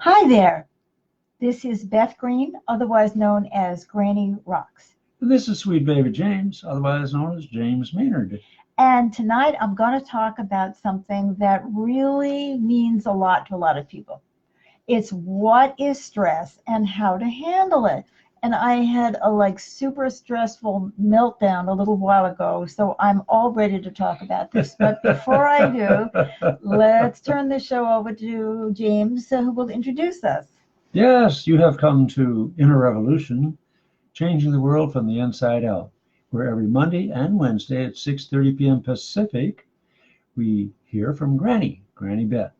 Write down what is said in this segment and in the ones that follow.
Hi there. This is Beth Green, otherwise known as Granny Rocks. This is Sweet Baby James, otherwise known as James Maynard. And tonight I'm going to talk about something that really means a lot to a lot of people. It's what is stress and how to handle it. And I had a super stressful meltdown a little while ago, so I'm all ready to talk about this. But before I do, let's turn the show over to James, who will introduce us. Yes, you have come to Inner Revolution, changing the world from the inside out, where every Monday and Wednesday at 6:30 p.m. Pacific, we hear from Granny Beth,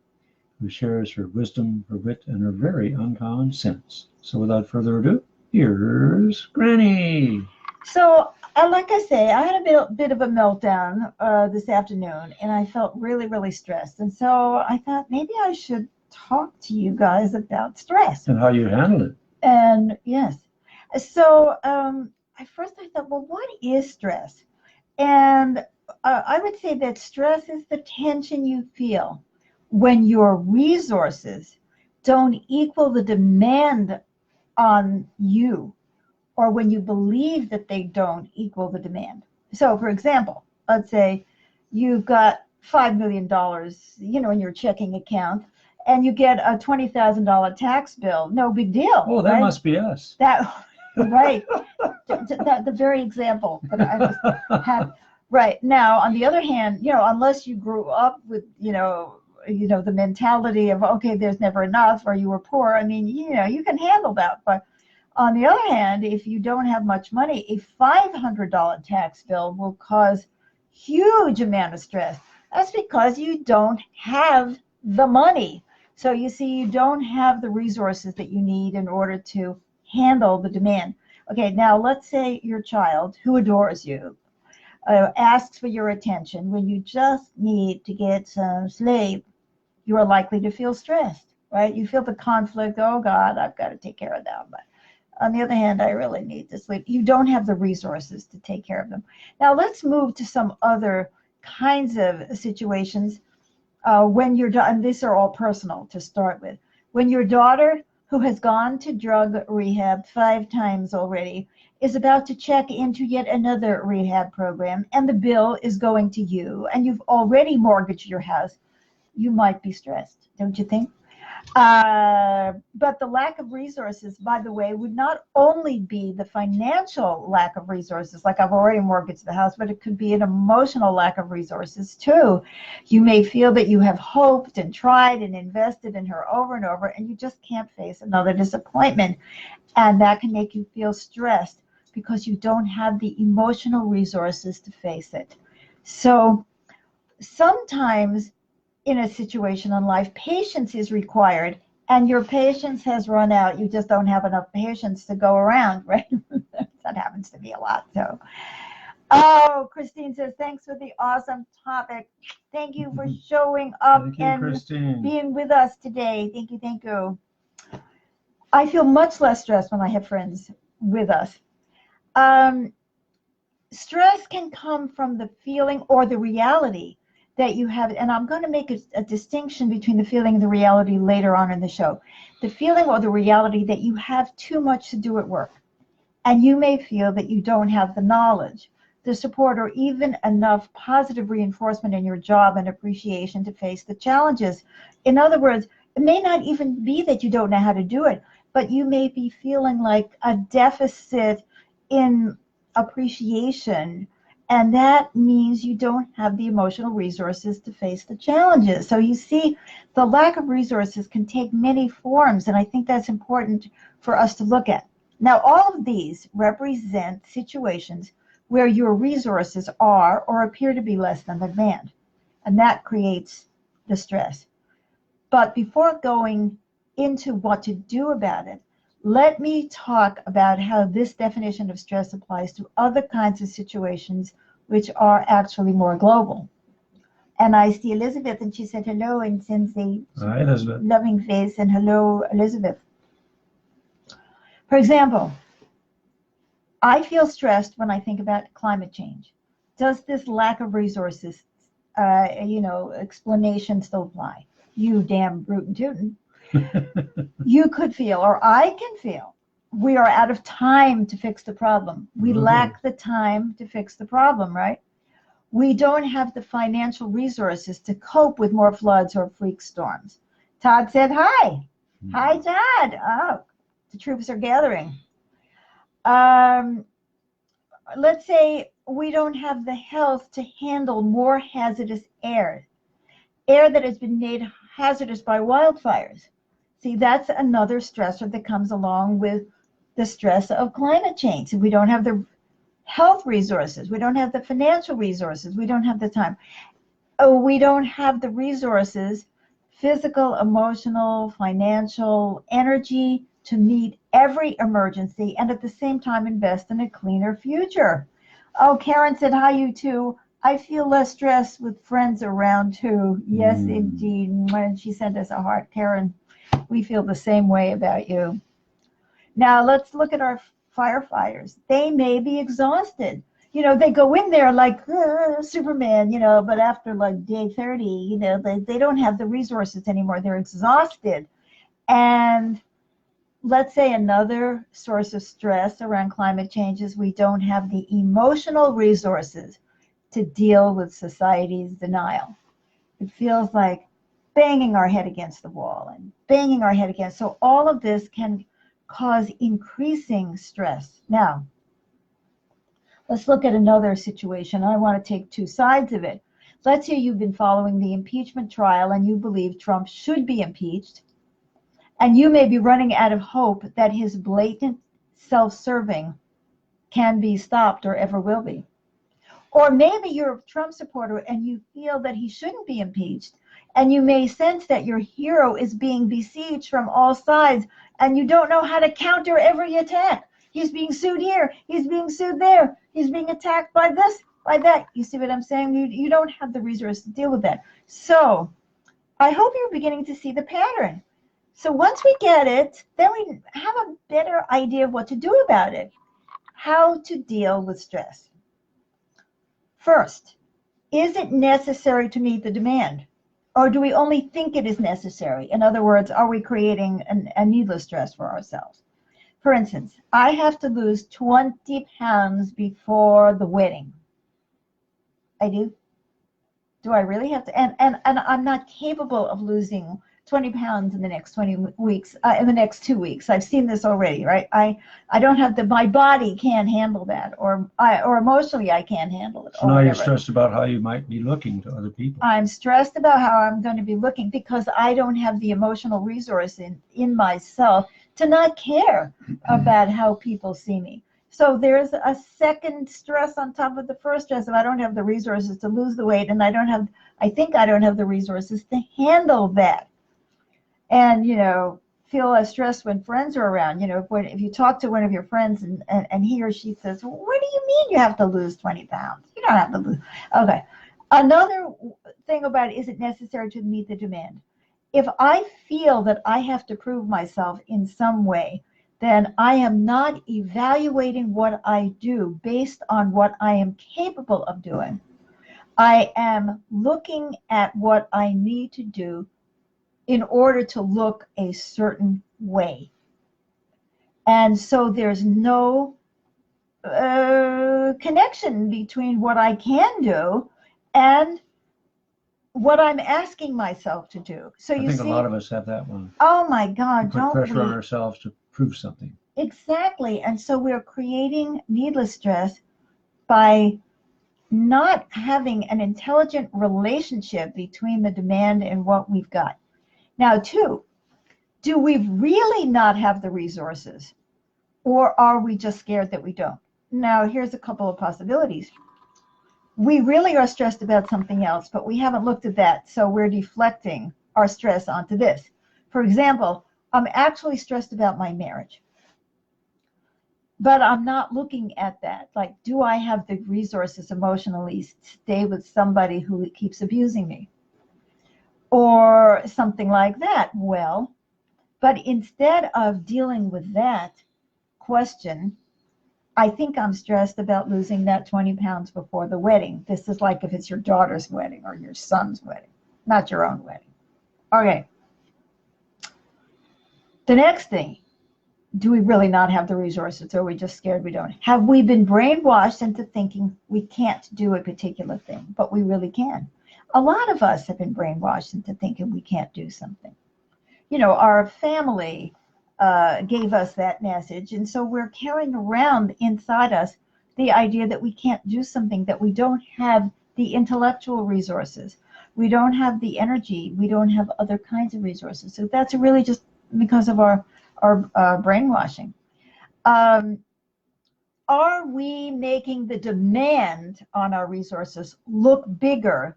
who shares her wisdom, her wit, and her very uncommon sense. So without further ado, here's Granny. So, like I say, I had a bit of a meltdown this afternoon, and I felt really, really stressed. And so I thought maybe I should talk to you guys about stress. And how you handle it. And yes, so at first I thought, well, what is stress? And I would say that stress is the tension you feel when your resources don't equal the demand on you, or when you believe that they don't equal the demand. So, for example, let's say you've got $5 million, in your checking account, and you get a $20,000 tax bill. No big deal. Oh, that right? must be us. That right. The very example that I was having. Right now, on the other hand, unless you grew up with, the mentality of, okay, there's never enough, or you were poor. I mean, you can handle that. But on the other hand, if you don't have much money, a $500 tax bill will cause huge amount of stress. That's because you don't have the money. So you see, you don't have the resources that you need in order to handle the demand. Okay, now let's say your child, who adores you, asks for your attention when you just need to get some sleep. You are likely to feel stressed, right? You feel the conflict. Oh God, I've got to take care of them. But on the other hand, I really need to sleep. You don't have the resources to take care of them. Now let's move to some other kinds of situations when you're done. And these are all personal to start with. When your daughter, who has gone to drug rehab 5 times already, is about to check into yet another rehab program, and the bill is going to you, and you've already mortgaged your house, you might be stressed, don't you think? But the lack of resources, by the way, would not only be the financial lack of resources, like I've already mortgaged the house, but it could be an emotional lack of resources too. You may feel that you have hoped and tried and invested in her over and over, and you just can't face another disappointment. And that can make you feel stressed because you don't have the emotional resources to face it. So sometimes in a situation in life, patience is required, and your patience has run out. You just don't have enough patience to go around, right? That happens to me a lot. So, oh, Christine says, thanks for the awesome topic. Thank you for showing up and Christine. Being with us today. Thank you, thank you. I feel much less stressed when I have friends with us. Stress can come from the feeling or the reality that you have, and I'm going to make a distinction between the feeling and the reality later on in the show. The feeling or the reality that you have too much to do at work, and you may feel that you don't have the knowledge, the support, or even enough positive reinforcement in your job and appreciation to face the challenges. In other words, it may not even be that you don't know how to do it, but you may be feeling like a deficit in appreciation, and that means you don't have the emotional resources to face the challenges. So you see, the lack of resources can take many forms, and I think that's important for us to look at. Now, all of these represent situations where your resources are or appear to be less than the demand, and that creates the stress. But before going into what to do about it, let me talk about how this definition of stress applies to other kinds of situations which are actually more global. And I see Elizabeth, and she said hello and sends a Hi, Elizabeth. loving face, and hello, Elizabeth. For example, I feel stressed when I think about climate change. Does this lack of resources, explanation still apply? You damn rootin' tootin'. You could feel, or I can feel, we are out of time to fix the problem. We lack the time to fix the problem, right? We don't have the financial resources to cope with more floods or freak storms. Todd said hi. Hi, Todd. Oh, the troops are gathering. Let's say we don't have the health to handle more hazardous air that has been made hazardous by wildfires. See, that's another stressor that comes along with the stress of climate change. We don't have the health resources. We don't have the financial resources. We don't have the time. Oh, we don't have the resources, physical, emotional, financial, energy to meet every emergency and at the same time invest in a cleaner future. Oh, Karen said, hi, you too. I feel less stressed with friends around too. Yes, indeed. When she sent us a heart, Karen, we feel the same way about you. Now let's look at our firefighters. They may be exhausted. You know, they go in there like Superman, you know, but after like day 30, you know, they don't have the resources anymore. They're exhausted. And let's say another source of stress around climate change is we don't have the emotional resources to deal with society's denial. It feels like banging our head against the wall and banging our head against. So all of this can cause increasing stress. Now, let's look at another situation. I want to take two sides of it. Let's say you've been following the impeachment trial and you believe Trump should be impeached, and you may be running out of hope that his blatant self-serving can be stopped or ever will be. Or maybe you're a Trump supporter and you feel that he shouldn't be impeached, and you may sense that your hero is being besieged from all sides and you don't know how to counter every attack. He's being sued here, he's being sued there, he's being attacked by this, by that. You see what I'm saying? You don't have the resources to deal with that. So I hope you're beginning to see the pattern. So once we get it, then we have a better idea of what to do about it. How to deal with stress. First, is it necessary to meet the demand? Or do we only think it is necessary? In other words, are we creating a needless stress for ourselves? For instance, I have to lose 20 pounds before the wedding. I do. Do I really have to? And I'm not capable of losing 20 pounds in the next 20 weeks, in the next 2 weeks. I've seen this already, right? I don't have my body can't handle that, or emotionally I can't handle it. So now you're stressed about how you might be looking to other people. I'm stressed about how I'm going to be looking because I don't have the emotional resource in myself to not care about how people see me. So there's a second stress on top of the first stress. If I don't have the resources to lose the weight, and I think I don't have the resources to handle that. And, you know, feel less stressed when friends are around. You know, if you talk to one of your friends and he or she says, well, what do you mean you have to lose 20 pounds? You don't have to lose. Okay. Another thing about it, is it necessary to meet the demand? If I feel that I have to prove myself in some way, then I am not evaluating what I do based on what I am capable of doing. I am looking at what I need to do in order to look a certain way. And so there's no connection between what I can do and what I'm asking myself to do. So I think a lot of us have that one. Oh my God, we put pressure on ourselves to prove something. Exactly. And so we're creating needless stress by not having an intelligent relationship between the demand and what we've got. Now, two, do we really not have the resources, or are we just scared that we don't? Now, here's a couple of possibilities. We really are stressed about something else, but we haven't looked at that, so we're deflecting our stress onto this. For example, I'm actually stressed about my marriage, but I'm not looking at that. Like, do I have the resources emotionally to stay with somebody who keeps abusing me? Or something like that. Well, but instead of dealing with that question, I think I'm stressed about losing that 20 pounds before the wedding. This is like if it's your daughter's wedding or your son's wedding, not your own wedding. Okay. The next thing, do we really not have the resources, or are we just scared we don't? Have we been brainwashed into thinking we can't do a particular thing, but we really can? A lot of us have been brainwashed into thinking we can't do something. You know, our family gave us that message, and so we're carrying around inside us the idea that we can't do something, that we don't have the intellectual resources, we don't have the energy, we don't have other kinds of resources. So that's really just because of our brainwashing. Are we making the demand on our resources look bigger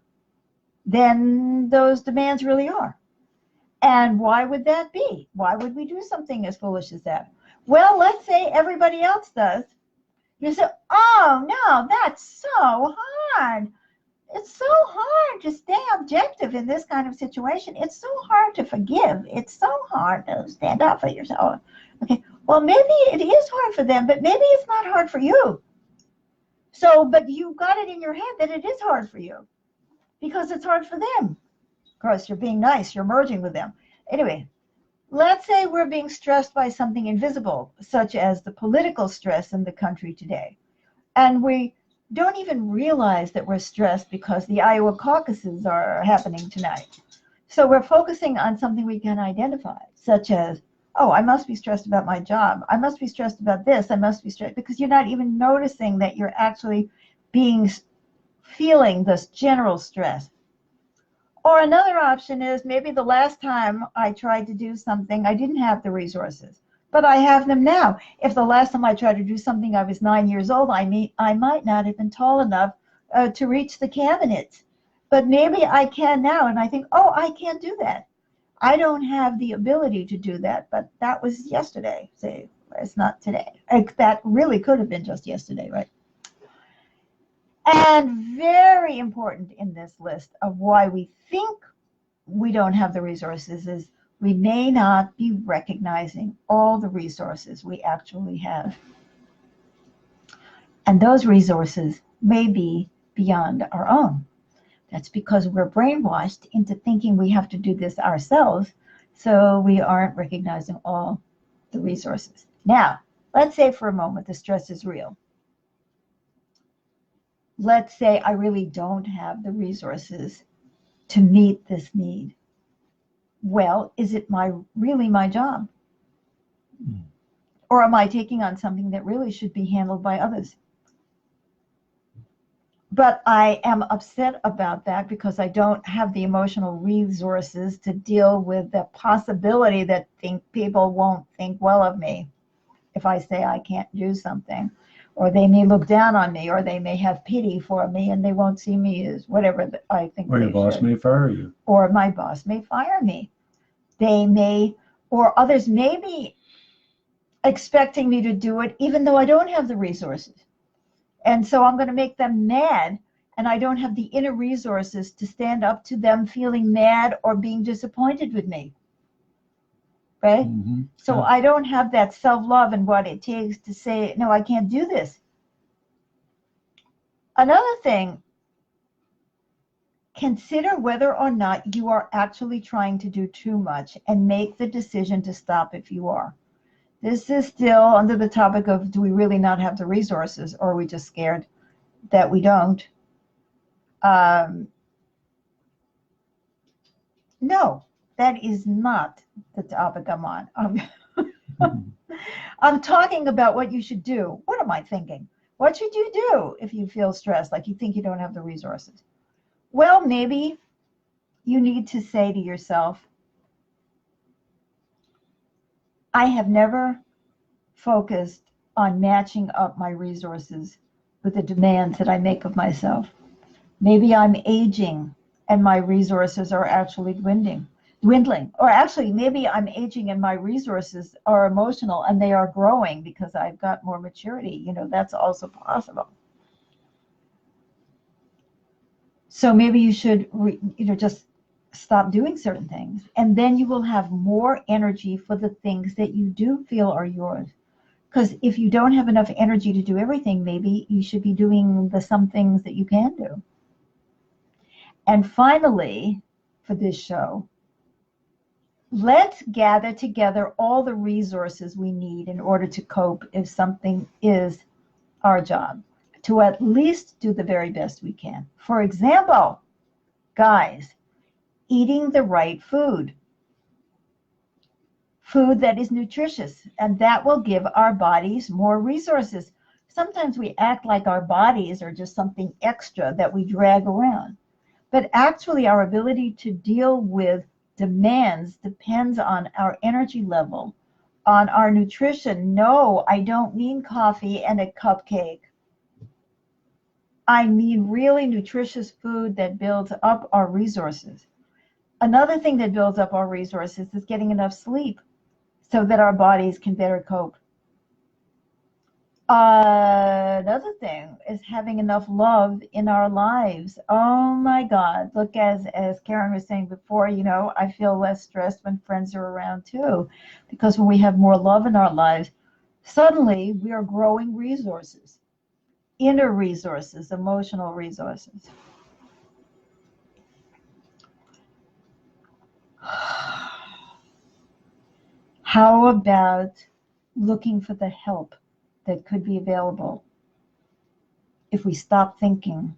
than those demands really are? And why would that be? Why would we do something as foolish as that? Well, let's say everybody else does. You say, oh, no, that's so hard. It's so hard to stay objective in this kind of situation. It's so hard to forgive. It's so hard to stand up for yourself. Okay, well, maybe it is hard for them, but maybe it's not hard for you. So, but you got it in your head that it is hard for you because it's hard for them. Of course, you're being nice. You're merging with them. Anyway, let's say we're being stressed by something invisible, such as the political stress in the country today. And we don't even realize that we're stressed because the Iowa caucuses are happening tonight. So we're focusing on something we can identify, such as, oh, I must be stressed about my job. I must be stressed about this. I must be stressed, because you're not even noticing that you're actually feeling this general stress. Or another option is maybe the last time I tried to do something, I didn't have the resources, but I have them now. If the last time I tried to do something, I was 9 years old, I might not have been tall enough to reach the cabinets. But maybe I can now, and I think, oh, I can't do that. I don't have the ability to do that, but that was yesterday. Say, it's not today. That really could have been just yesterday, right? And very important in this list of why we think we don't have the resources is we may not be recognizing all the resources we actually have. And those resources may be beyond our own. That's because we're brainwashed into thinking we have to do this ourselves, so we aren't recognizing all the resources. Now, let's say for a moment the stress is real. Let's say I really don't have the resources to meet this need. Well, is it really my job? Or am I taking on something that really should be handled by others? But I am upset about that because I don't have the emotional resources to deal with the possibility that people won't think well of me if I say I can't do something. Or they may look down on me, or they may have pity for me, and they won't see me as whatever I think they should. Or your boss may fire you. Or my boss may fire me. They may, or others may be expecting me to do it even though I don't have the resources. And so I'm going to make them mad, and I don't have the inner resources to stand up to them feeling mad or being disappointed with me. Right? Mm-hmm. So Yeah. I don't have that self-love and what it takes to say, no, I can't do this. Another thing, consider whether or not you are actually trying to do too much and make the decision to stop if you are. This is still under the topic of, do we really not have the resources, or are we just scared that we don't? No, that is not the topic I'm on. I'm talking about what you should do. What am I thinking? What should you do if you feel stressed, like you think you don't have the resources? Well, maybe you need to say to yourself, I have never focused on matching up my resources with the demands that I make of myself. Maybe I'm aging and my resources are actually dwindling. Or actually, maybe I'm aging and my resources are emotional and they are growing because I've got more maturity. You know, that's also possible. So maybe you should, just stop doing certain things, and then you will have more energy for the things that you do feel are yours. Because if you don't have enough energy to do everything, maybe you should be doing some things that you can do. And finally, for this show, Let's gather together all the resources we need in order to cope if something is our job, to at least do the very best we can. For example, guys, eating the right food, food that is nutritious, and that will give our bodies more resources. Sometimes we act like our bodies are just something extra that we drag around, but actually our ability to deal with demands depends on our energy level, on our nutrition. No, I don't mean coffee and a cupcake. I mean really nutritious food that builds up our resources. Another thing that builds up our resources is getting enough sleep so that our bodies can better cope. Another thing is having enough love in our lives. Oh my God. Look, as Karen was saying before, I feel less stressed when friends are around too, because when we have more love in our lives, suddenly we are growing resources, inner resources, emotional resources. How about looking for the help that could be available if we stop thinking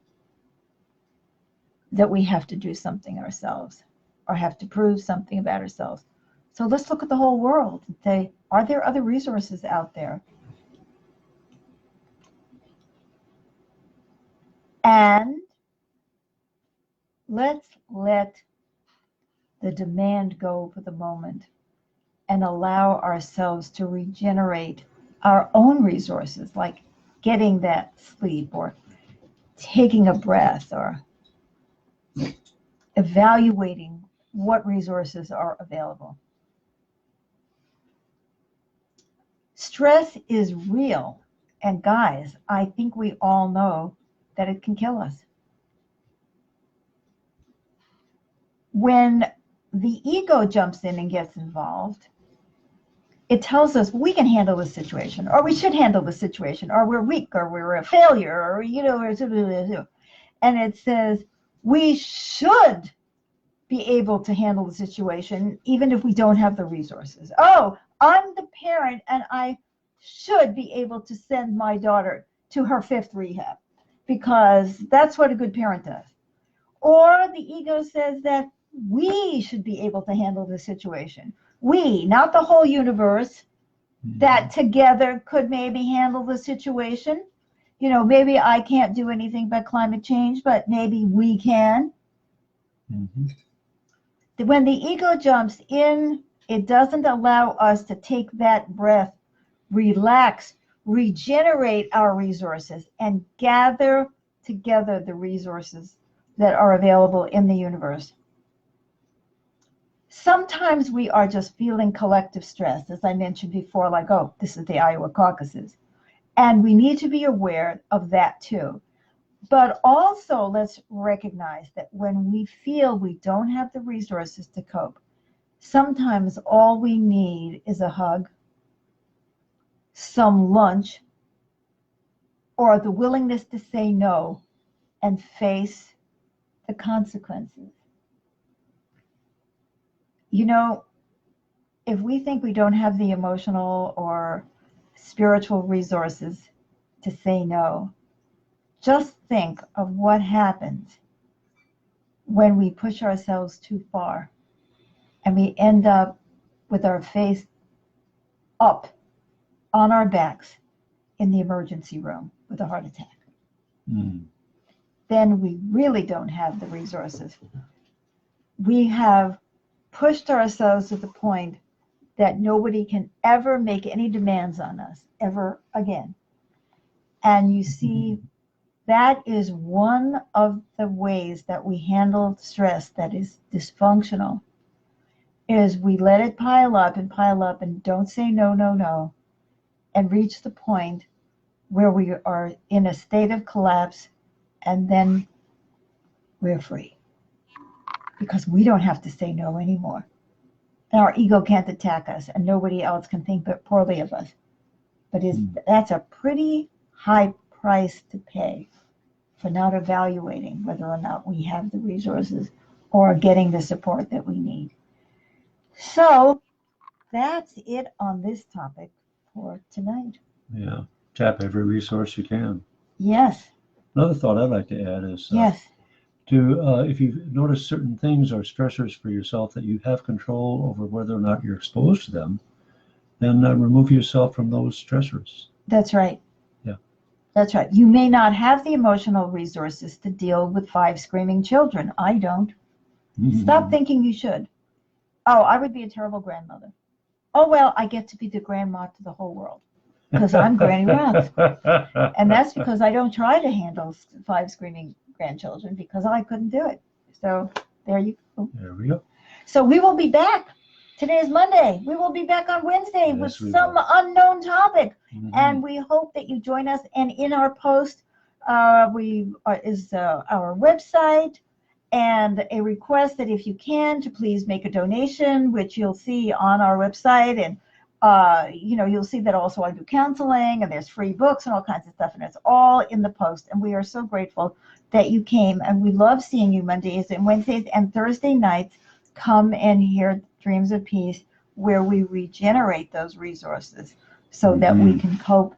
that we have to do something ourselves or have to prove something about ourselves? So let's look at the whole world and say, are there other resources out there? And let's let the demand go for the moment and allow ourselves to regenerate our own resources, like getting that sleep or taking a breath or evaluating what resources are available. Stress is real. And guys, I think we all know that it can kill us. When the ego jumps in and gets involved, it tells us we can handle the situation, or we should handle the situation, or we're weak, or we're a failure, or, and it says we should be able to handle the situation, even if we don't have the resources. Oh, I'm the parent, and I should be able to send my daughter to her 5th rehab, because that's what a good parent does. Or the ego says that we should be able to handle the situation. We, not the whole universe, that together could maybe handle the situation. Maybe I can't do anything about climate change, but maybe we can. Mm-hmm. When the ego jumps in, it doesn't allow us to take that breath, relax, regenerate our resources, and gather together the resources that are available in the universe. Sometimes we are just feeling collective stress, as I mentioned before, like, oh, this is the Iowa caucuses. And we need to be aware of that too. But also, let's recognize that when we feel we don't have the resources to cope, sometimes all we need is a hug, some lunch, or the willingness to say no and face the consequences. If we think we don't have the emotional or spiritual resources to say no, just think of what happens when we push ourselves too far and we end up with our face up on our backs in the emergency room with a heart attack. Then we really don't have the resources. We have pushed ourselves to the point that nobody can ever make any demands on us ever again. And you see, that is one of the ways that we handle stress that is dysfunctional, is we let it pile up and don't say no, no, no, and reach the point where we are in a state of collapse, and then we're free because we don't have to say no anymore. And our ego can't attack us, and nobody else can think poorly of us. But that's a pretty high price to pay for not evaluating whether or not we have the resources or getting the support that we need. So that's it on this topic for tonight. Yeah. Tap every resource you can. Yes. Another thought I'd like to add is Yes. if you notice certain things or stressors for yourself that you have control over whether or not you're exposed to them, then remove yourself from those stressors. That's right. Yeah. That's right. You may not have the emotional resources to deal with 5 screaming children. I don't. Stop thinking you should. Oh, I would be a terrible grandmother. Oh, well, I get to be the grandma to the whole world because I'm Granny Roth. And that's because I don't try to handle 5 screaming grandchildren because I couldn't do it. So there you go. There we go. So we will be back. Today is Monday. We will be back on Wednesday with some unknown topic. And we hope that you join us. And in our post is our website and a request that if you can to please make a donation, which you'll see on our website. And you'll see that also I do counseling and there's free books and all kinds of stuff. And it's all in the post. And we are so grateful that you came. And we love seeing you Mondays and Wednesdays and Thursday nights. Come and hear Dreams of Peace, where we regenerate those resources so that we can cope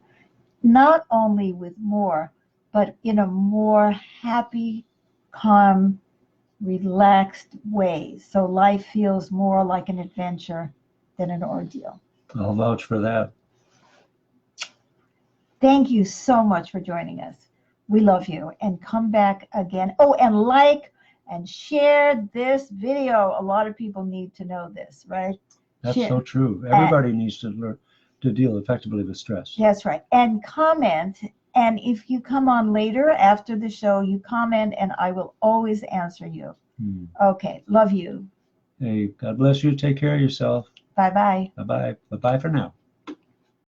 not only with more, but in a more happy, calm, relaxed way. So life feels more like an adventure than an ordeal. I'll vouch for that. Thank you so much for joining us. We love you. And come back again. Oh, and like and share this video. A lot of people need to know this, right? That's so true. Everybody needs to learn to deal effectively with stress. That's right. And comment. And if you come on later after the show, you comment and I will always answer you. Okay. Love you. Hey, God bless you. Take care of yourself. Bye-bye. Bye-bye. Bye-bye for now.